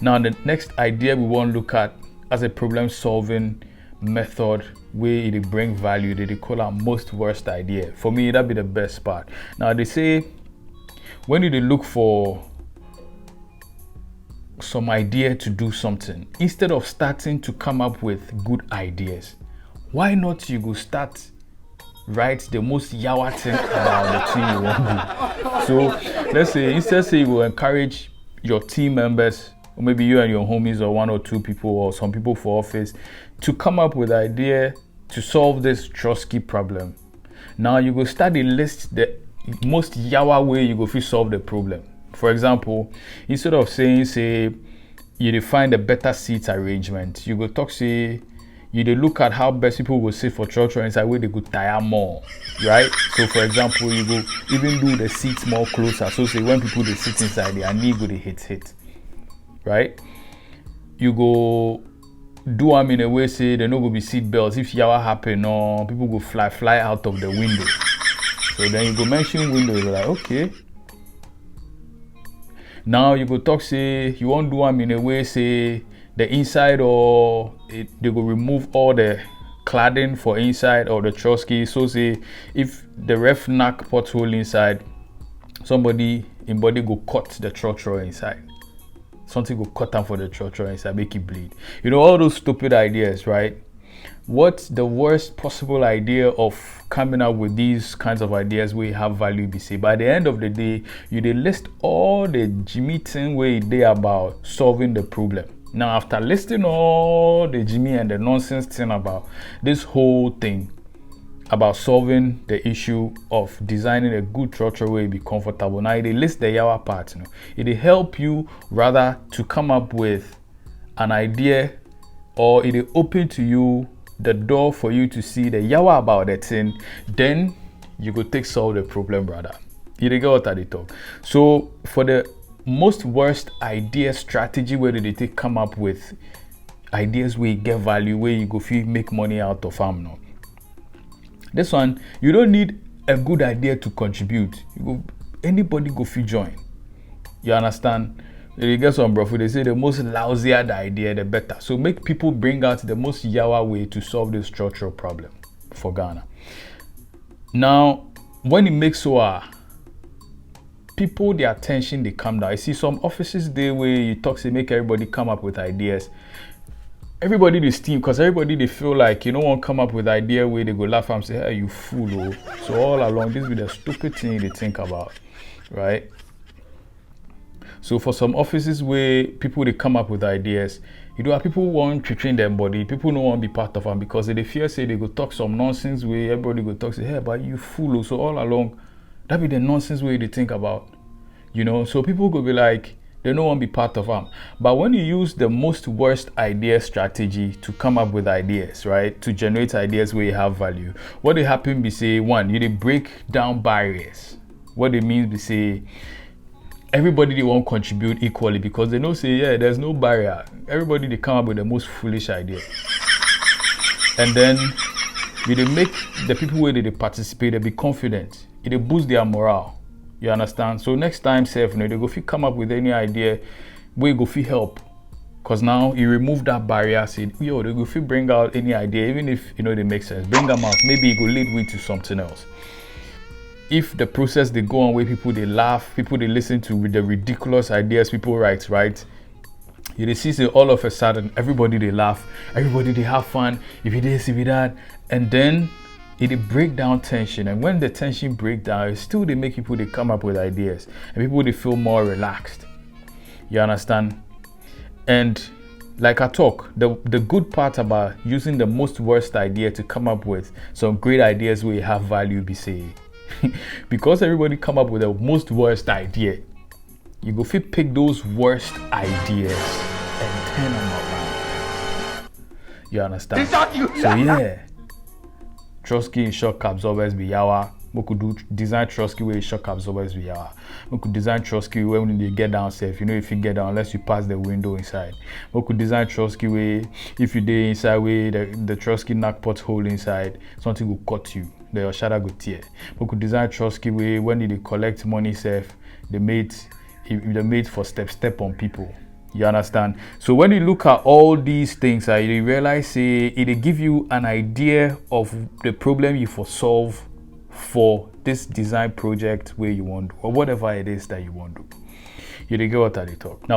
Now the next idea we want to look at as a problem solving method where it bring value, they call our most worst idea. For me, that be the best part. Now they say when you look for some idea to do something, instead of starting to come up with good ideas, why not you go start write the most yawa thing about the thing you want to do. So let's say instead say you will encourage your team members, or maybe you and your homies or one or two people or some people for office to come up with an idea to solve this Trotsky problem. Now you go start to list the most yawa way you go fit solve the problem. For example, instead of saying say you define a better seat arrangement, you go talk say you dey look at how best people will sit for church inside where they go tire more, right? So for example, you go even do the seats more closer. So say when people they sit inside, their knee go they hit, right? You go do them in a way say they no go be seat belts. If yawa happen, or people go fly out of the window. So then you go mention window, you're like, okay. Now you go talk say you won't do them in a way say the inside or they go remove all the cladding for inside or the Trotsky. So say if the ref knock pothole inside, somebody in body go cut the structure inside. Something go cut down for the structure inside, make it bleed. You know, all those stupid ideas, right? What's the worst possible idea of coming up with these kinds of ideas where you have value be say? By the end of the day, you dey list all the Jimmy thing where they about solving the problem. Now, after listing all the Jimmy and the nonsense thing about this whole thing, about solving the issue of designing a good structure where it be comfortable, now they list the yawa part. You know, it help you rather to come up with an idea, or it open to you the door for you to see the yawa about that thing. Then you go take solve the problem, brother. You get what I talk. So for the most worst idea strategy, where did they take come up with ideas where you get value, where you go feel make money out of them now? This one, you don't need a good idea to contribute. Anybody go feel join. You understand? You get some bro, they say the most lousier the idea, the better. So make people bring out the most yawa way to solve this structural problem for Ghana. Now, when it makes so people, their attention, they come down. I see some offices there where you talk to make everybody come up with ideas. Everybody they steam because everybody they feel like you don't want to come up with idea where they go laugh and say, hey, you fool. Oh. So all along, this be the stupid thing they think about, right? So for some offices where people they come up with ideas, you know, people want to train their body, people don't want to be part of them because they fear say they go talk some nonsense where everybody go talk say, hey, but you fool. So all along, that be the nonsense way they think about, you know. So people go be like, they don't want to be part of them. But when you use the most worst idea strategy to come up with ideas, right, to generate ideas where you have value, what they happen be say, one, you they break down barriers. What it means be say, everybody they won't contribute equally because they know say, yeah, there's no barrier. Everybody they come up with the most foolish idea. And then you they make the people where they participate, they be confident. It boost their morale. You understand? So next time, say, you know, they go fit come up with any idea where you go fit help. Because now you remove that barrier, say, yo, they go fit bring out any idea, even if you know they make sense. Bring them out. Maybe it go lead way to something else. If the process they go on where people they laugh, people they listen to with the ridiculous ideas people write, right? You see say all of a sudden everybody they laugh, everybody they have fun, if it is, if it that, and then it break down tension, and when the tension break down, it still they make people they come up with ideas, and people they feel more relaxed. You understand? And like I talk, the good part about using the most worst idea to come up with some great ideas where you have value be say, because everybody come up with the most worst idea, you go fit pick those worst ideas and turn them around. You understand? So yeah. Trotsky in shock absorbers be yawa. We could do design Trotsky where shock absorbers be yawa. We could design Trotsky where when you get down safe, you know if you get down unless you pass the window inside. We could design Trotsky where if you dey inside where the Trotsky knock pothole inside, something will cut you. Your shadow go tear. We could design Trotsky where when they collect money safe, they made for step on people. You understand? So when you look at all these things, you realize it give you an idea of the problem you for solve for this design project where you want, or whatever it is that you want to do. You get what I talk now.